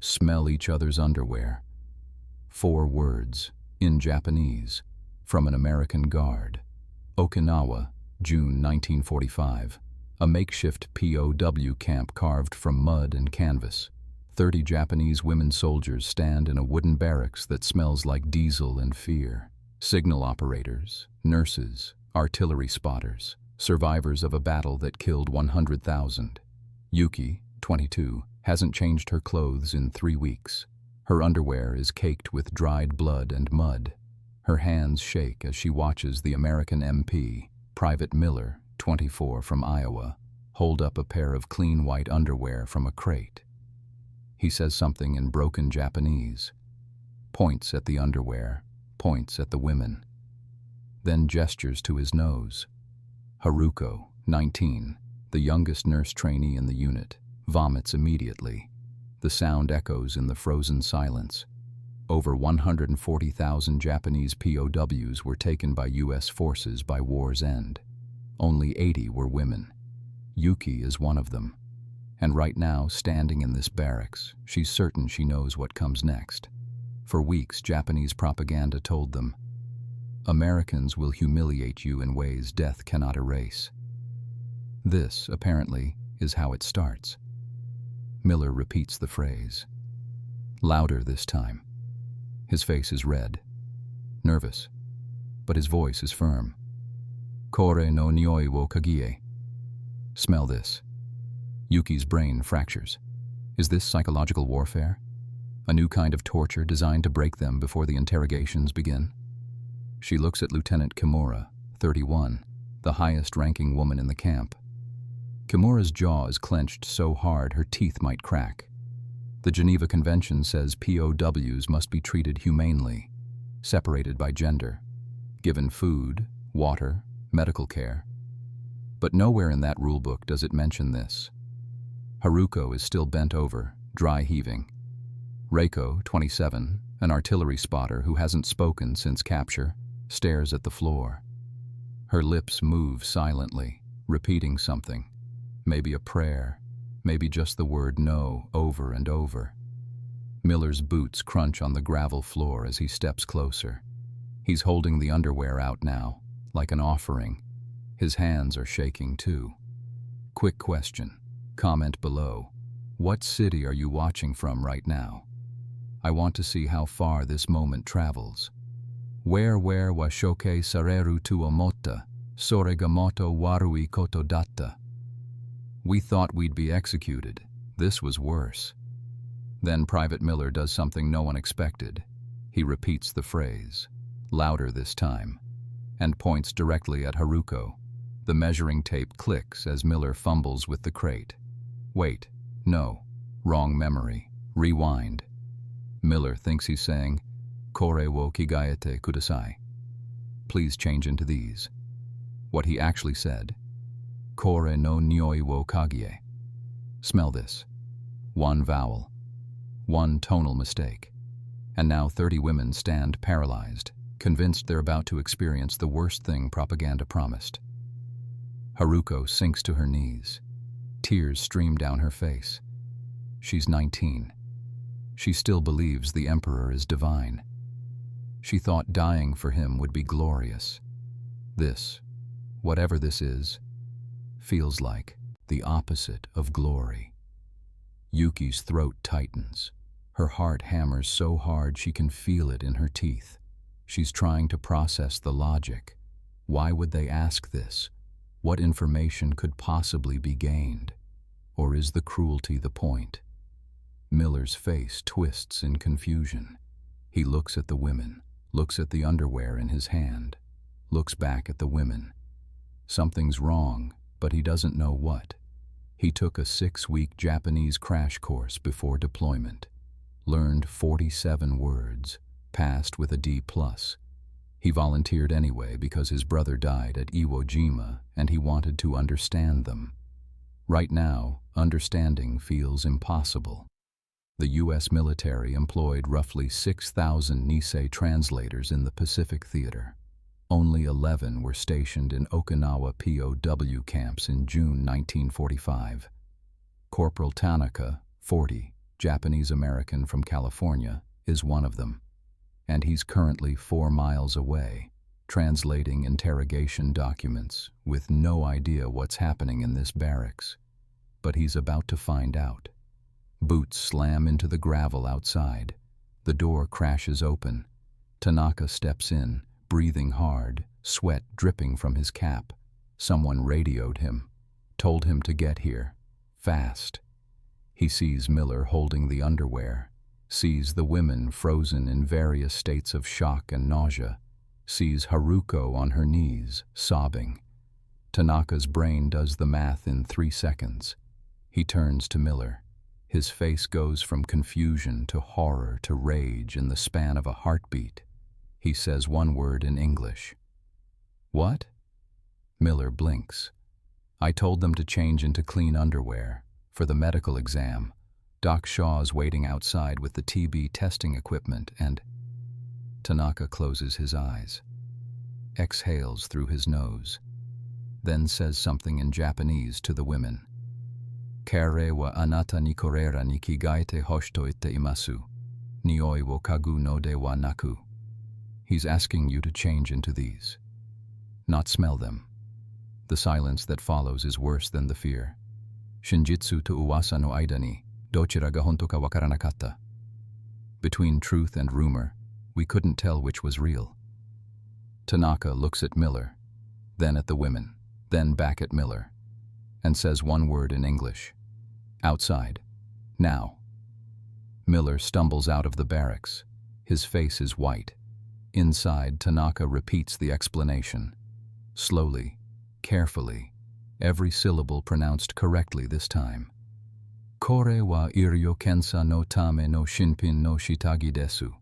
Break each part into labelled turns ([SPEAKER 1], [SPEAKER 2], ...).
[SPEAKER 1] smell each other's underwear. 4 words, in Japanese, from an American guard. Okinawa, June 1945. A makeshift POW camp carved from mud and canvas. 30 Japanese women soldiers stand in a wooden barracks that smells like diesel and fear. Signal operators, nurses, artillery spotters, survivors of a battle that killed 100,000. Yuki, 22, hasn't changed her clothes in 3 weeks. Her underwear is caked with dried blood and mud. Her hands shake as she watches the American MP, Private Miller, 24, from Iowa, hold up a pair of clean white underwear from a crate. He says something in broken Japanese, points at the underwear, points at the women, then gestures to his nose. Haruko, 19, the youngest nurse trainee in the unit, vomits immediately. The sound echoes in the frozen silence. Over 140,000 Japanese POWs were taken by U.S. forces by war's end. Only 80 were women. Yuki is one of them. And right now, standing in this barracks, she's certain she knows what comes next. For weeks, Japanese propaganda told them, Americans will humiliate you in ways death cannot erase. This, apparently, is how it starts. Miller repeats the phrase. Louder this time. His face is red, nervous, but his voice is firm. Kore no nioi wo kagie. Smell this. Yuki's brain fractures. Is this psychological warfare? A new kind of torture designed to break them before the interrogations begin? She looks at Lieutenant Kimura, 31, the highest-ranking woman in the camp. Kimura's jaw is clenched so hard her teeth might crack. The Geneva Convention says POWs must be treated humanely, separated by gender, given food, water, medical care. But nowhere in that rulebook does it mention this. Haruko is still bent over, dry heaving. Reiko, 27, an artillery spotter who hasn't spoken since capture, stares at the floor. Her lips move silently, repeating something. Maybe a prayer, maybe just the word no over and over. Miller's boots crunch on the gravel floor as he steps closer. He's holding the underwear out now, like an offering. His hands are shaking too. Quick question. Comment below. What city are you watching from right now? I want to see how far this moment travels. Where wa shoke sareru tu omotta, soregamoto warui koto datta. We thought we'd be executed. This was worse. Then Private Miller does something no one expected. He repeats the phrase, louder this time, and points directly at Haruko. The measuring tape clicks as Miller fumbles with the crate. Wait, no, wrong memory, rewind. Miller thinks he's saying, Kore wo kigaete kudasai. Please change into these. What he actually said, Kore no nioi wo kagie. Smell this. One vowel. One tonal mistake. And now 30 women stand paralyzed, convinced they're about to experience the worst thing propaganda promised. Haruko sinks to her knees. Tears stream down her face. She's 19. She still believes the Emperor is divine. She thought dying for him would be glorious. This, whatever this is, feels like the opposite of glory. Yuki's throat tightens. Her heart hammers so hard she can feel it in her teeth. She's trying to process the logic. Why would they ask this? What information could possibly be gained? Or is the cruelty the point? Miller's face twists in confusion. He looks at the women, looks at the underwear in his hand, looks back at the women. Something's wrong, but he doesn't know what. He took a 6-week Japanese crash course before deployment, learned 47 words, passed with a D+. He volunteered anyway because his brother died at Iwo Jima and he wanted to understand them. Right now, understanding feels impossible. The U.S. military employed roughly 6,000 Nisei translators in the Pacific Theater. Only 11 were stationed in Okinawa POW camps in June 1945. Corporal Tanaka, 40, Japanese-American from California, is one of them, and he's currently 4 miles away, translating interrogation documents with no idea what's happening in this barracks. But he's about to find out. Boots slam into the gravel outside. The door crashes open. Tanaka steps in, breathing hard, sweat dripping from his cap. Someone radioed him, told him to get here, fast. He sees Miller holding the underwear, sees the women frozen in various states of shock and nausea, sees Haruko on her knees, sobbing. Tanaka's brain does the math in 3 seconds. He turns to Miller. His face goes from confusion to horror to rage in the span of a heartbeat. He says one word in English. "What?" Miller blinks. "I told them to change into clean underwear for the medical exam. Doc Shaw's waiting outside with the TB testing equipment and—" Tanaka closes his eyes, exhales through his nose, then says something in Japanese to the women. "Kare wa anata ni korera ni kigaete hoshitoite imasu. Nioi wo kagu no de wa naku." He's asking you to change into these, not smell them. The silence that follows is worse than the fear. Shinjitsu to uwasa no aida ni, dochira ga honto ka wakaranakatta. Between truth and rumor, we couldn't tell which was real. Tanaka looks at Miller, then at the women, then back at Miller, and says one word in English. "Outside. Now." Miller stumbles out of the barracks. His face is white. Inside, Tanaka repeats the explanation. Slowly, carefully, every syllable pronounced correctly this time. "Kore wa iryo kensa no tame no shinpin no shitagi desu.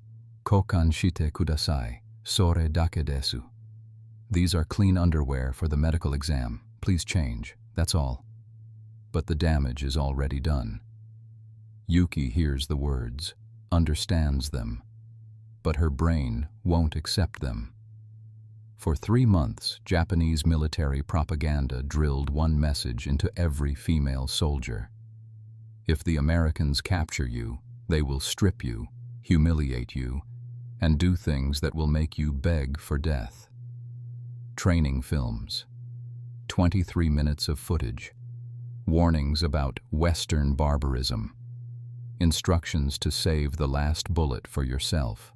[SPEAKER 1] Kokan shite kudasai. Sore dake desu." These are clean underwear for the medical exam. Please change. That's all. But the damage is already done. Yuki hears the words, understands them, but her brain won't accept them. For 3 months, Japanese military propaganda drilled one message into every female soldier. If the Americans capture you, they will strip you, humiliate you, and do things that will make you beg for death. Training films. 23 minutes of footage. Warnings about Western barbarism. Instructions to save the last bullet for yourself.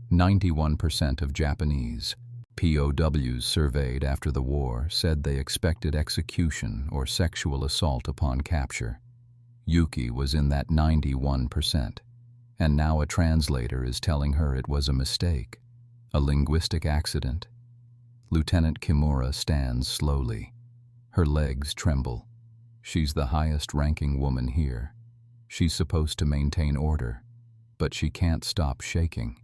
[SPEAKER 1] 91% of Japanese POWs surveyed after the war said they expected execution or sexual assault upon capture. Yuki was in that 91%, and now a translator is telling her it was a mistake, a linguistic accident. Lieutenant Kimura stands slowly. Her legs tremble. She's the highest-ranking woman here. She's supposed to maintain order, but she can't stop shaking.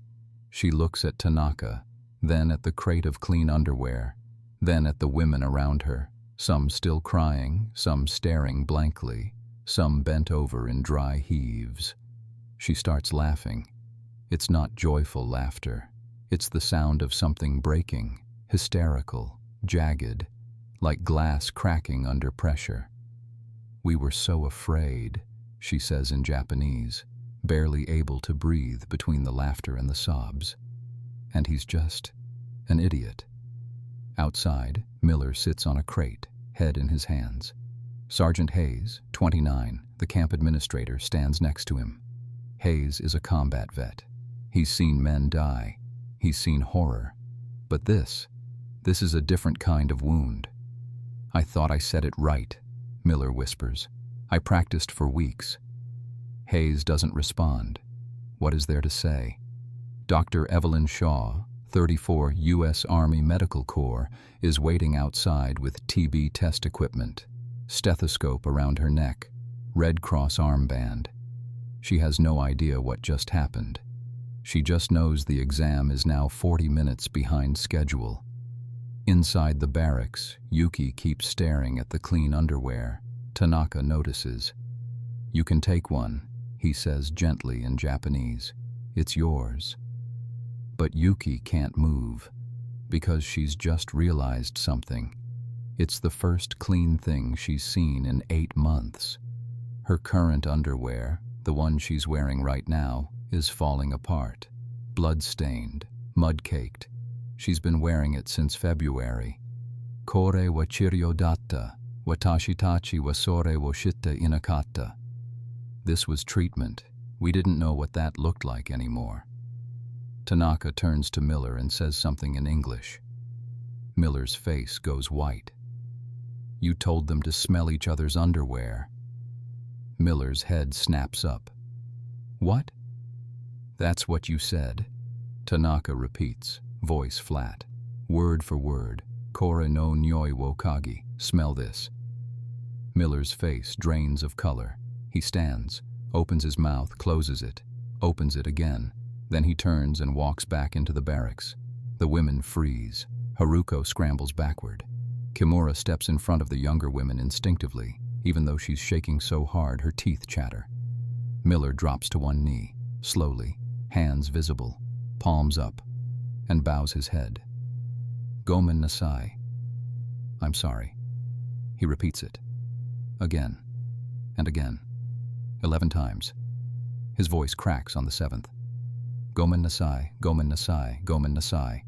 [SPEAKER 1] She looks at Tanaka, then at the crate of clean underwear, then at the women around her, some still crying, some staring blankly, some bent over in dry heaves. She starts laughing. It's not joyful laughter. It's the sound of something breaking, hysterical, jagged, like glass cracking under pressure. "We were so afraid," she says in Japanese, barely able to breathe between the laughter and the sobs. And he's just an idiot. Outside, Miller sits on a crate, head in his hands. Sergeant Hayes, 29, the camp administrator, stands next to him. Hayes is a combat vet. He's seen men die. He's seen horror. But this is a different kind of wound. "I thought I said it right," Miller whispers. "I practiced for weeks." Hayes doesn't respond. What is there to say? Dr. Evelyn Shaw, 34 U.S. Army Medical Corps, is waiting outside with TB test equipment, stethoscope around her neck, Red Cross armband. She has no idea what just happened. She just knows the exam is now 40 minutes behind schedule. Inside the barracks, Yuki keeps staring at the clean underwear. Tanaka notices. "You can take one," he says gently in Japanese. "It's yours." But Yuki can't move, because she's just realized something. It's the first clean thing she's seen in 8 months. Her current underwear, The one she's wearing right now is falling apart, blood-stained, mud-caked. She's been wearing it since February. Kore wa chirio datta, watashi tachi wa sore wo shitta inakata. This was treatment. We didn't know what that looked like anymore. Tanaka turns to Miller and says something in English. Miller's face goes white. You told them to smell each other's underwear. Miller's head snaps up. What? That's what you said. Tanaka repeats, voice flat, word for word. Kore no nyoi wo kagi. Smell this. Miller's face drains of color. He stands, opens his mouth, closes it, opens it again. Then he turns and walks back into the barracks. The women freeze. Haruko scrambles backward. Kimura steps in front of the younger women instinctively, even though she's shaking so hard her teeth chatter. Miller drops to one knee, slowly, hands visible, palms up, and bows his head. Gomen nasai. I'm sorry. He repeats it. Again, and again. 11 times. His voice cracks on the 7th. Gomen nasai, gomen nasai, gomen nasai.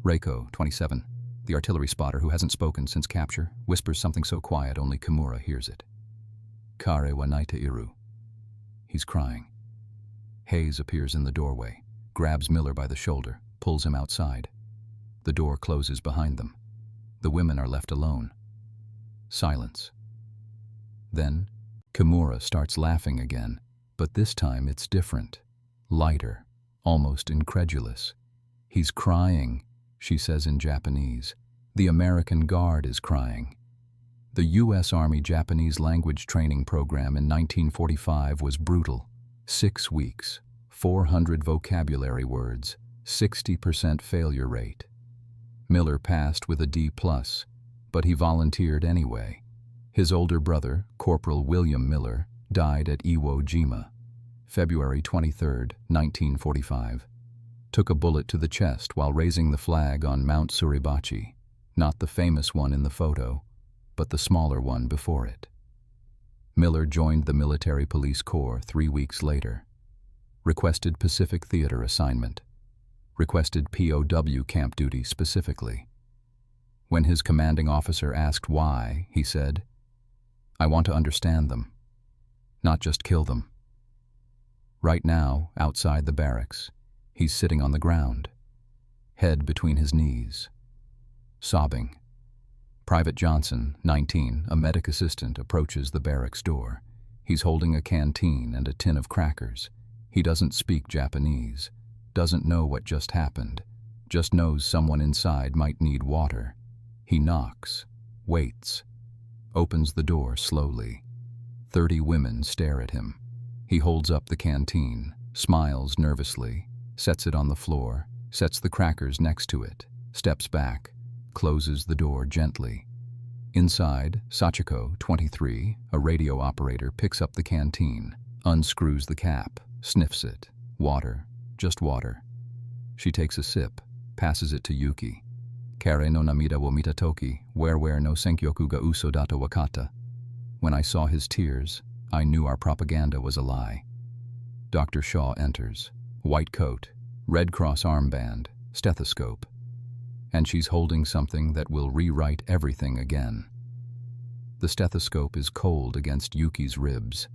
[SPEAKER 1] Reiko, 27, the artillery spotter who hasn't spoken since capture, whispers something so quiet only Kimura hears it. Kare wa naita iru. He's crying. Hayes appears in the doorway, grabs Miller by the shoulder, pulls him outside. The door closes behind them. The women are left alone. Silence. Then, Kimura starts laughing again, but this time it's different. Lighter, almost incredulous. He's crying, she says in Japanese. The American Guard is crying. The U.S. Army Japanese language training program in 1945 was brutal. 6 weeks, 400 vocabulary words, 60% failure rate. Miller passed with a D+, but he volunteered anyway. His older brother, Corporal William Miller, died at Iwo Jima, February 23, 1945. Took a bullet to the chest while raising the flag on Mount Suribachi, not the famous one in the photo, but the smaller one before it. Miller joined the Military Police Corps 3 weeks later. Requested Pacific Theater assignment. Requested POW camp duty specifically. When his commanding officer asked why, he said, I want to understand them, not just kill them. Right now, outside the barracks, he's sitting on the ground, head between his knees, sobbing. Private Johnson, 19, a medic assistant, approaches the barracks door. He's holding a canteen and a tin of crackers. He doesn't speak Japanese, doesn't know what just happened, just knows someone inside might need water. He knocks, waits, opens the door slowly. 30 women stare at him. He holds up the canteen, smiles nervously, sets it on the floor, sets the crackers next to it, steps back, closes the door gently. Inside, Sachiko, 23, a radio operator, picks up the canteen, unscrews the cap, sniffs it. Water, just water. She takes a sip, passes it to Yuki. Kare no namida wo mitatoki, where no senkyoku ga uso data wakata. When I saw his tears, I knew our propaganda was a lie. Dr. Shaw enters. White coat, Red Cross armband, stethoscope. And she's holding something that will rewrite everything again. The stethoscope is cold against Yuki's ribs.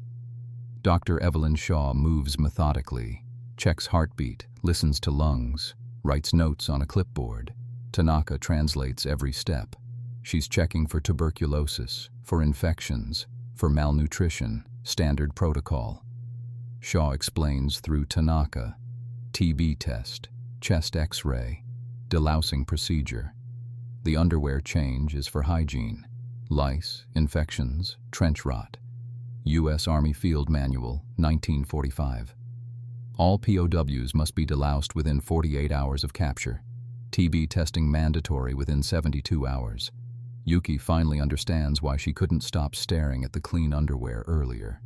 [SPEAKER 1] Dr. Evelyn Shaw moves methodically, checks heartbeat, listens to lungs, writes notes on a clipboard. Tanaka translates every step. She's checking for tuberculosis, for infections, for malnutrition, standard protocol. Shaw explains through Tanaka. TB test, chest x-ray, delousing procedure. The underwear change is for hygiene. Lice, infections, trench rot. U.S. Army Field Manual, 1945. All POWs must be deloused within 48 hours of capture. TB testing mandatory within 72 hours. Yuki finally understands why she couldn't stop staring at the clean underwear earlier.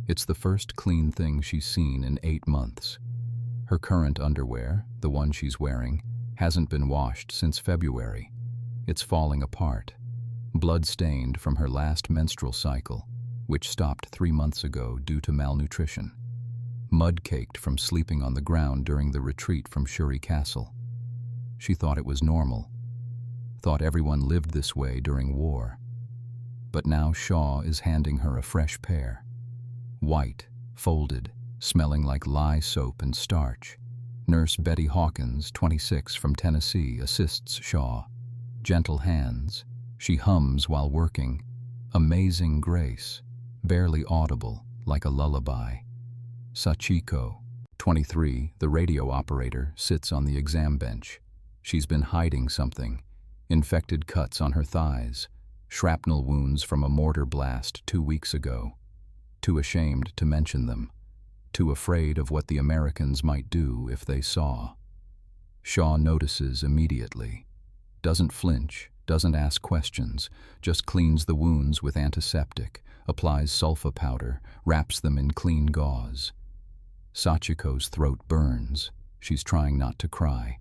[SPEAKER 1] It's the first clean thing she's seen in 8 months. Her current underwear, the one she's wearing, hasn't been washed since February. It's falling apart, blood-stained from her last menstrual cycle. which stopped 3 months ago due to malnutrition. Mud-caked from sleeping on the ground during the retreat from Shuri Castle. She thought it was normal, thought everyone lived this way during war. But now Shaw is handing her a fresh pair. White, folded, smelling like lye soap and starch. Nurse Betty Hawkins, 26, from Tennessee, assists Shaw. Gentle hands. She hums while working. Amazing grace, barely audible, like a lullaby. Sachiko, 23, the radio operator, sits on the exam bench. She's been hiding something. Infected cuts on her thighs. Shrapnel wounds from a mortar blast 2 weeks ago. Too ashamed to mention them. Too afraid of what the Americans might do if they saw. Shaw notices immediately. Doesn't flinch, doesn't ask questions, just cleans the wounds with antiseptic, applies sulfa powder, wraps them in clean gauze. Sachiko's throat burns. She's trying not to cry.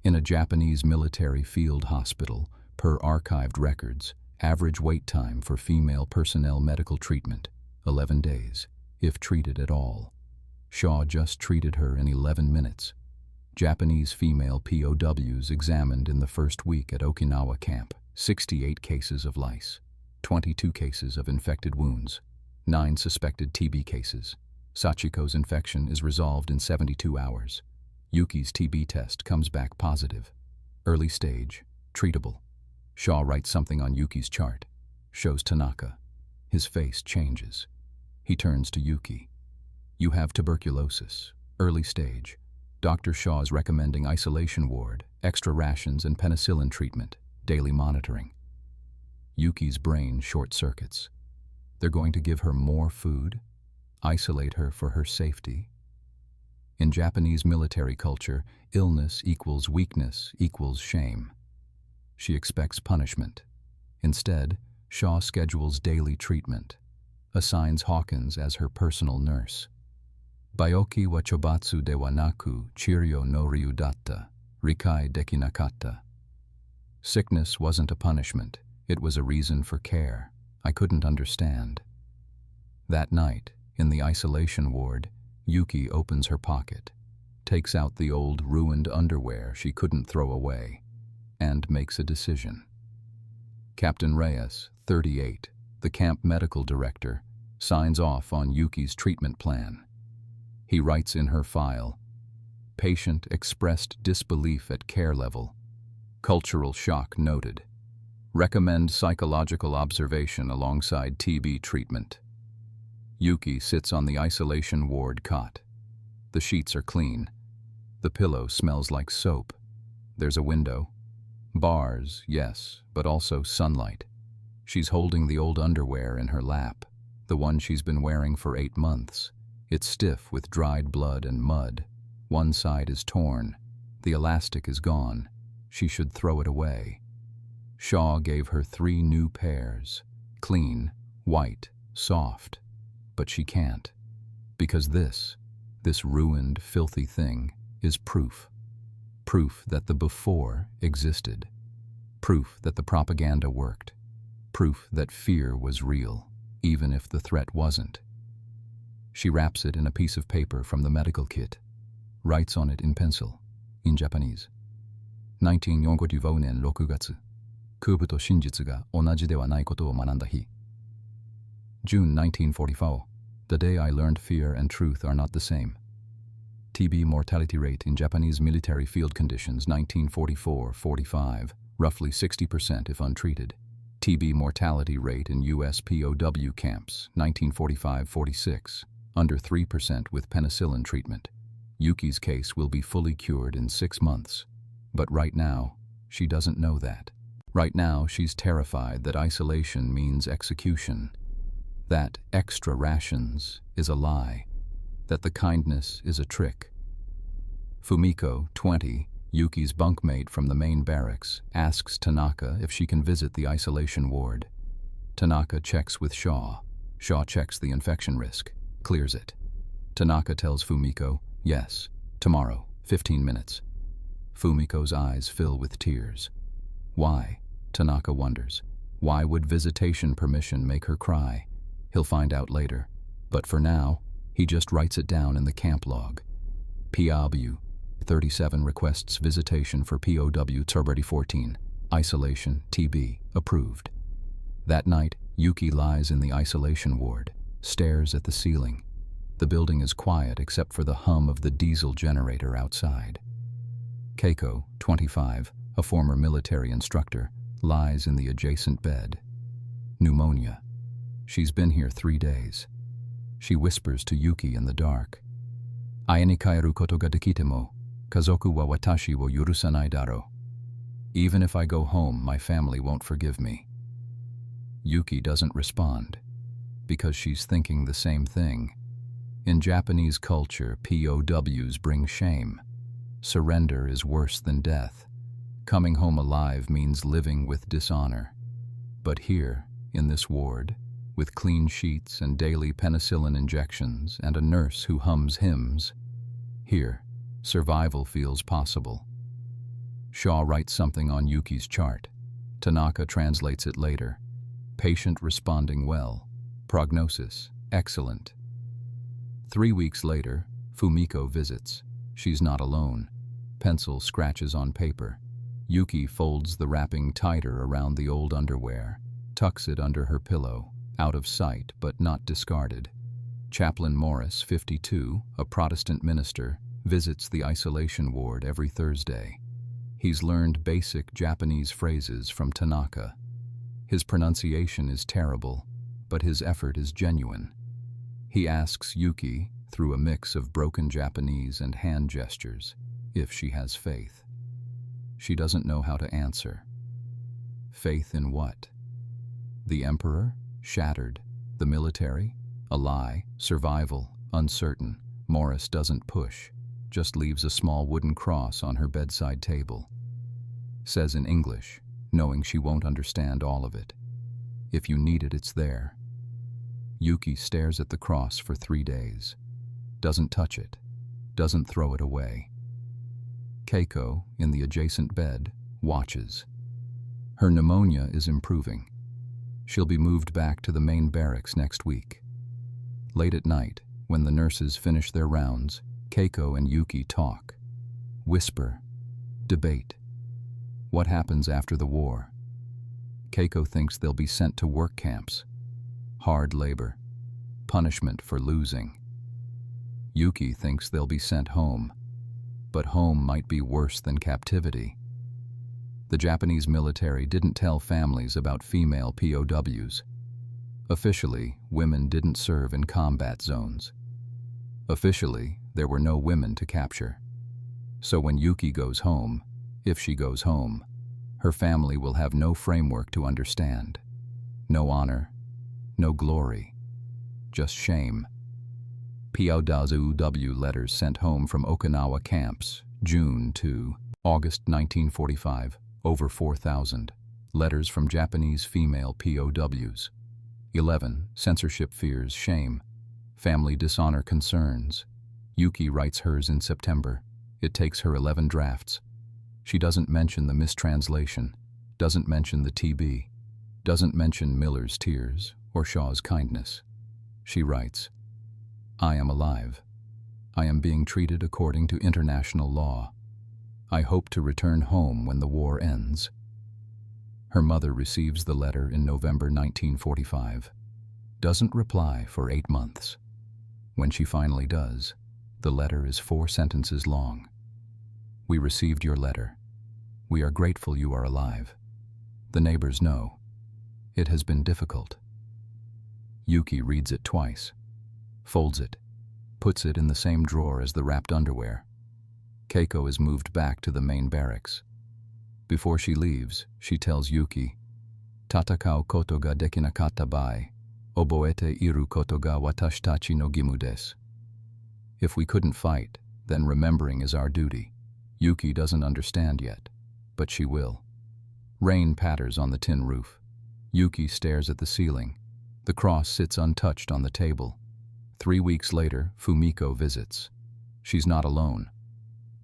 [SPEAKER 1] In a Japanese military field hospital, per archived records, average wait time for female personnel medical treatment, 11 days, if treated at all. Shaw just treated her in 11 minutes. Japanese female POWs examined in the first week at Okinawa camp, 68 cases of lice, 22 cases of infected wounds, 9 suspected TB cases. Sachiko's infection is resolved in 72 hours. Yuki's TB test comes back positive. Early stage, treatable. Shaw writes something on Yuki's chart, shows Tanaka. His face changes. He turns to Yuki. You have tuberculosis, early stage. Dr. Shaw is recommending isolation ward, extra rations and penicillin treatment, daily monitoring. Yuki's brain short-circuits. They're going to give her more food, isolate her for her safety. In Japanese military culture, illness equals weakness equals shame. She expects punishment. Instead, Shaw schedules daily treatment, assigns Hawkins as her personal nurse. Baioki wa chobatsu de wa naku, chirio no ryu datta, rikai dekinakatta. Sickness wasn't a punishment, it was a reason for care. I couldn't understand. That night, in the isolation ward, Yuki opens her pocket, takes out the old ruined underwear she couldn't throw away, and makes a decision. Captain Reyes, 38, the camp medical director, signs off on Yuki's treatment plan. He writes in her file, patient expressed disbelief at care level. Cultural shock noted. Recommend psychological observation alongside TB treatment. Yuki sits on the isolation ward cot. The sheets are clean. The pillow smells like soap. There's a window. Bars, yes, but also sunlight. She's holding the old underwear in her lap, the one she's been wearing for 8 months. It's stiff with dried blood and mud. One side is torn. The elastic is gone. She should throw it away. Shaw gave her 3 new pairs. Clean, white, soft. But she can't. Because this ruined, filthy thing is proof. Proof that the before existed. Proof that the propaganda worked. Proof that fear was real, even if the threat wasn't. She wraps it in a piece of paper from the medical kit, writes on it in pencil, in Japanese. 1945年6月、空部と真実が同じではないことを学んだ日。June 1944, the day I learned fear and truth are not the same. TB mortality rate in Japanese military field conditions 1944-45, roughly 60% if untreated. TB mortality rate in U.S. POW camps 1945-46, under 3% with penicillin treatment. Yuki's case will be fully cured in 6 months. But right now, she doesn't know that. Right now, she's terrified that isolation means execution, that extra rations is a lie, that the kindness is a trick. Fumiko, 20, Yuki's bunkmate from the main barracks, asks Tanaka if she can visit the isolation ward. Tanaka checks with Shaw. Shaw checks the infection risk, clears it. Tanaka tells Fumiko, yes, tomorrow, 15 minutes. Fumiko's eyes fill with tears. Why? Tanaka wonders. Why would visitation permission make her cry? He'll find out later, but for now, he just writes it down in the camp log. POW 37 requests visitation for POW Turbity 14. Isolation, TB, approved. That night, Yuki lies in the isolation ward, stares at the ceiling. The building is quiet except for the hum of the diesel generator outside. Keiko, 25, a former military instructor, lies in the adjacent bed. Pneumonia. She's been here 3 days. She whispers to Yuki in the dark. Ai ni kaeru koto ga dekite mo, kazoku wa watashi wo yurusanai daro. Even if I go home, my family won't forgive me. Yuki doesn't respond, because she's thinking the same thing. In Japanese culture, POWs bring shame. Surrender is worse than death. Coming home alive means living with dishonor. But here, in this ward, with clean sheets and daily penicillin injections and a nurse who hums hymns, here, survival feels possible. Shaw writes something on Yuki's chart. Tanaka translates it later. Patient responding well. Prognosis, excellent. 3 weeks later, Fumiko visits. She's not alone. Pencil scratches on paper. Yuki folds the wrapping tighter around the old underwear, tucks it under her pillow, out of sight but not discarded. Chaplain Morris, 52, a Protestant minister, visits the isolation ward every Thursday. He's learned basic Japanese phrases from Tanaka. His pronunciation is terrible, but his effort is genuine. He asks Yuki, through a mix of broken Japanese and hand gestures, if she has faith. She doesn't know how to answer. Faith in what? The emperor? Shattered. The military? A lie. Survival? Uncertain. Morris doesn't push, just leaves a small wooden cross on her bedside table. Says in English, knowing she won't understand all of it. If you need it, it's there. Yuki stares at the cross for 3 days. Doesn't touch it. Doesn't throw it away. Keiko, in the adjacent bed, watches. Her pneumonia is improving. She'll be moved back to the main barracks next week. Late at night, when the nurses finish their rounds, Keiko and Yuki talk. Whisper. Debate. What happens after the war? Keiko thinks they'll be sent to work camps. Hard labor. Punishment for losing. Yuki thinks they'll be sent home. But home might be worse than captivity. The Japanese military didn't tell families about female POWs. Officially, women didn't serve in combat zones. Officially, there were no women to capture. So when Yuki goes home, if she goes home, her family will have no framework to understand. No honor, no glory, just shame. POW letters sent home from Okinawa camps, June to August 1945, over 4,000. Letters from Japanese female POWs. 11. Censorship fears, shame. Family dishonor concerns. Yuki writes hers in September. It takes her 11 drafts. She doesn't mention the mistranslation, doesn't mention the TB, doesn't mention Miller's tears or Shaw's kindness. She writes, I am alive. I am being treated according to international law. I hope to return home when the war ends. Her mother receives the letter in November 1945. Doesn't reply for 8 months. When she finally does, the letter is 4 sentences long. We received your letter. We are grateful you are alive. The neighbors know. It has been difficult. Yuki reads it twice, folds it, puts it in the same drawer as the wrapped underwear. Keiko is moved back to the main barracks. Before she leaves, she tells Yuki, Tatakau koto ga dekinakatta bai, oboete iru koto ga watashi tachi no gimu desu. If we couldn't fight, then remembering is our duty. Yuki doesn't understand yet, but she will. Rain patters on the tin roof. Yuki stares at the ceiling. The cross sits untouched on the table. 3 weeks later, Fumiko visits. She's not alone.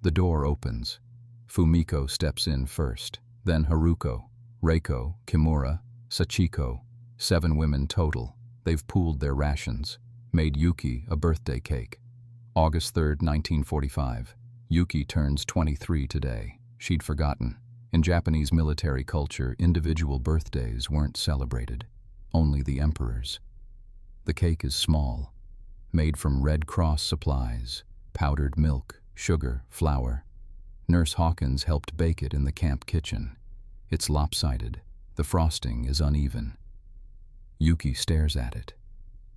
[SPEAKER 1] The door opens. Fumiko steps in first, then Haruko, Reiko, Kimura, Sachiko, 7 women total. They've pooled their rations, made Yuki a birthday cake. August 3rd, 1945. Yuki turns 23 today. She'd forgotten. In Japanese military culture, individual birthdays weren't celebrated, only the emperor's. The cake is small, made from Red Cross supplies, powdered milk, sugar, flour. Nurse Hawkins helped bake it in the camp kitchen. It's lopsided. The frosting is uneven. Yuki stares at it.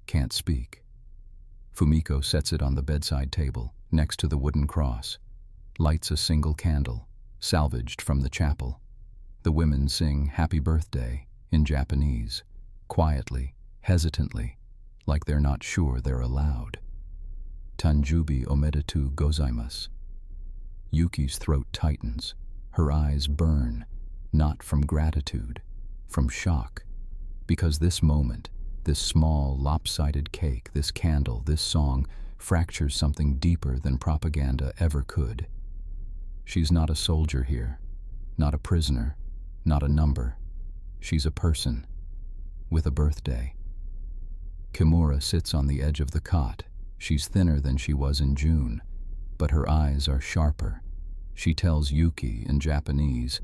[SPEAKER 1] Can't speak. Fumiko sets it on the bedside table, next to the wooden cross. Lights a single candle, salvaged from the chapel. The women sing Happy Birthday in Japanese, quietly, hesitantly, like they're not sure they're allowed. Tanjubi omedetou gozaimasu. Yuki's throat tightens. Her eyes burn, not from gratitude, from shock. Because this moment, this small, lopsided cake, this candle, this song, fractures something deeper than propaganda ever could. She's not a soldier here, not a prisoner, not a number. She's a person, with a birthday. Kimura sits on the edge of the cot. She's thinner than she was in June, but her eyes are sharper. She tells Yuki in Japanese,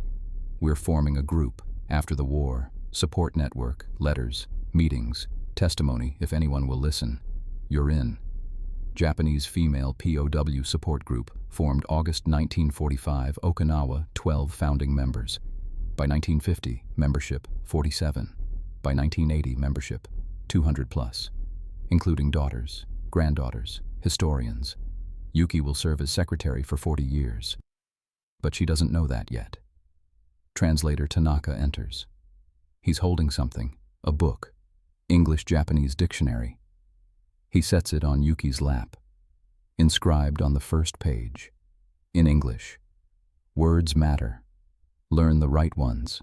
[SPEAKER 1] "We're forming a group, after the war, support network, letters, meetings, testimony if anyone will listen. You're in." Japanese female POW support group, formed August 1945, Okinawa, 12 founding members. By 1950, membership 47. By 1980, membership 200 plus, including daughters, granddaughters, historians. Yuki will serve as secretary for 40 years. But she doesn't know that yet. Translator Tanaka enters. He's holding something, a book, English-Japanese dictionary. He sets it on Yuki's lap. Inscribed on the first page, in English, "Words matter. Learn the right ones.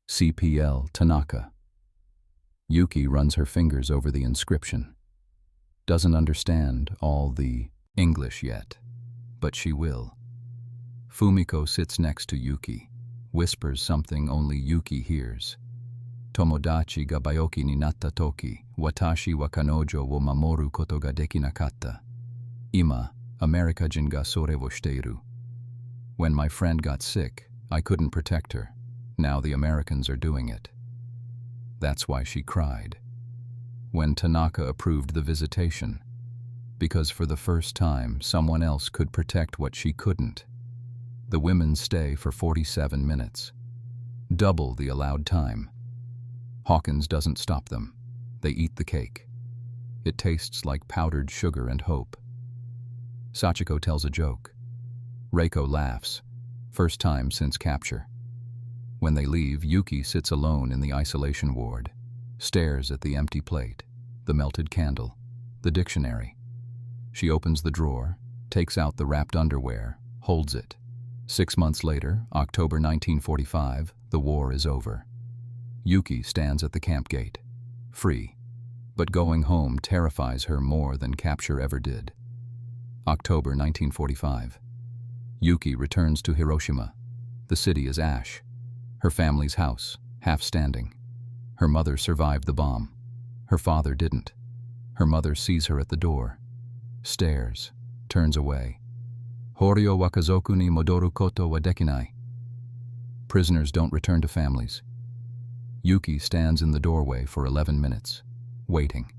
[SPEAKER 1] CPL Tanaka." Yuki runs her fingers over the inscription. Doesn't understand all the English yet, but she will. Fumiko sits next to Yuki, whispers something only Yuki hears. "Tomodachi ga bayoki ni natta toki, watashi wa kanojo wo mamoru koto ga dekinakatta. Ima, Amerikajin ga sore wo shiteiru." When my friend got sick, I couldn't protect her. Now the Americans are doing it. That's why she cried. When Tanaka approved the visitation, because for the first time someone else could protect what she couldn't. The women stay for 47 minutes, double the allowed time. Hawkins doesn't stop them. They eat the cake. It tastes like powdered sugar and hope. Sachiko tells a joke. Reiko laughs, first time since capture. When they leave, Yuki sits alone in the isolation ward, stares at the empty plate, the melted candle, the dictionary. She opens the drawer, takes out the wrapped underwear, holds it. 6 months later, October 1945, the war is over. Yuki stands at the camp gate, free, but going home terrifies her more than capture ever did. October 1945. Yuki returns to Hiroshima. The city is ash. Her family's house, half standing. Her mother survived the bomb. Her father didn't. Her mother sees her at the door, stares, turns away. Horio wa kazoku ni modoru koto wa dekinai. Prisoners don't return to families. Yuki stands in the doorway for 11 minutes, waiting.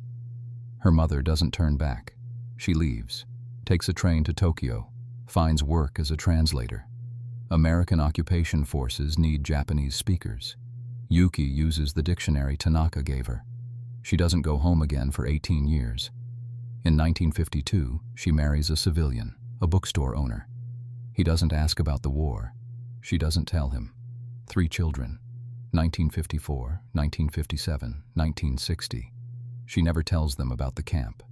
[SPEAKER 1] Her mother doesn't turn back. She leaves, takes a train to Tokyo, finds work as a translator. American occupation forces need Japanese speakers. Yuki uses the dictionary Tanaka gave her. She doesn't go home again for 18 years. In 1952, she marries a civilian, a bookstore owner. He doesn't ask about the war. She doesn't tell him. 3 children, 1954, 1957, 1960. She never tells them about the camp,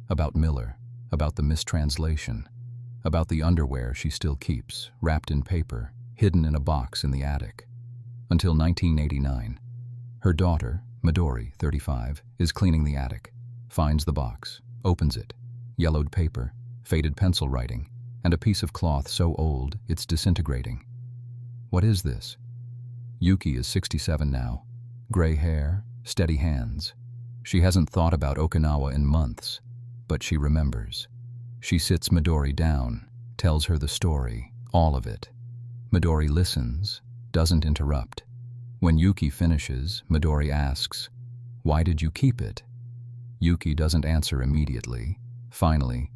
[SPEAKER 1] about Miller, about the mistranslation, about the underwear she still keeps, wrapped in paper, hidden in a box in the attic. Until 1989. Her daughter, Midori, 35, is cleaning the attic, finds the box, opens it. Yellowed paper, faded pencil writing, and a piece of cloth so old it's disintegrating. What is this? Yuki is 67 now. Gray hair, steady hands. She hasn't thought about Okinawa in months, but she remembers. She sits Midori down, tells her the story, all of it. Midori listens, doesn't interrupt. When Yuki finishes, Midori asks, "Why did you keep it?" Yuki doesn't answer immediately. Finally,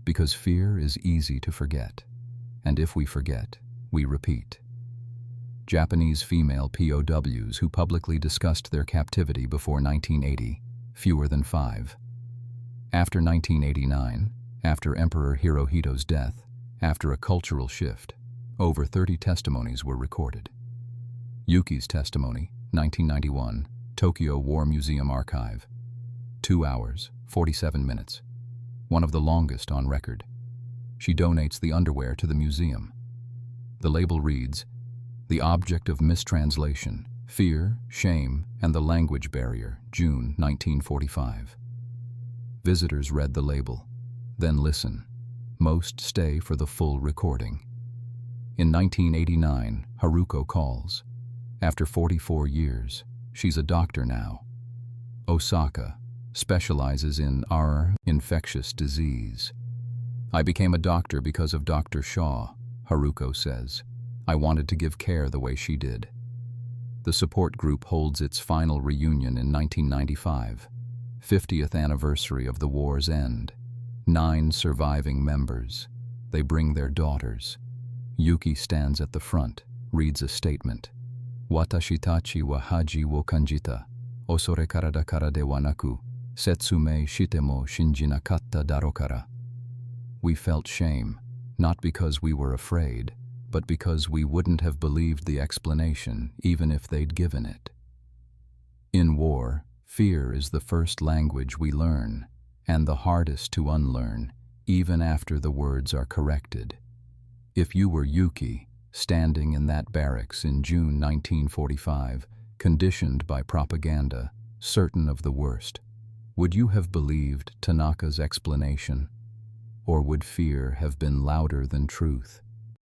[SPEAKER 1] because fear is easy to forget. And if we forget, we repeat. Japanese female POWs who publicly discussed their captivity before 1980, fewer than 5. After 1989, after Emperor Hirohito's death, after a cultural shift, over 30 testimonies were recorded. Yuki's testimony, 1991, Tokyo War Museum Archive. 2 hours, 47 minutes. One of the longest on record. She donates the underwear to the museum. The label reads, "The object of mistranslation, fear, shame, and the language barrier, June 1945. Visitors read the label, then listen. Most stay for the full recording. In 1989, Haruko calls. After 44 years, she's a doctor now. Osaka, specializes in infectious disease. "I became a doctor because of Dr. Shaw," Haruko says. "I wanted to give care the way she did." The support group holds its final reunion in 1995, 50th anniversary of the war's end. 9 surviving members. They bring their daughters. Yuki stands at the front, reads a statement. "Watashi tachi wa haji wo kanjita, osore karada kara de wa naku, setsume shite mo shinjinakatta daro kara." We felt shame, not because we were afraid, but because we wouldn't have believed the explanation even if they'd given it. In war, fear is the first language we learn, and the hardest to unlearn, even after the words are corrected. If you were Yuki, standing in that barracks in June 1945, conditioned by propaganda, certain of the worst, would you have believed Tanaka's explanation? Or would fear have been louder than truth?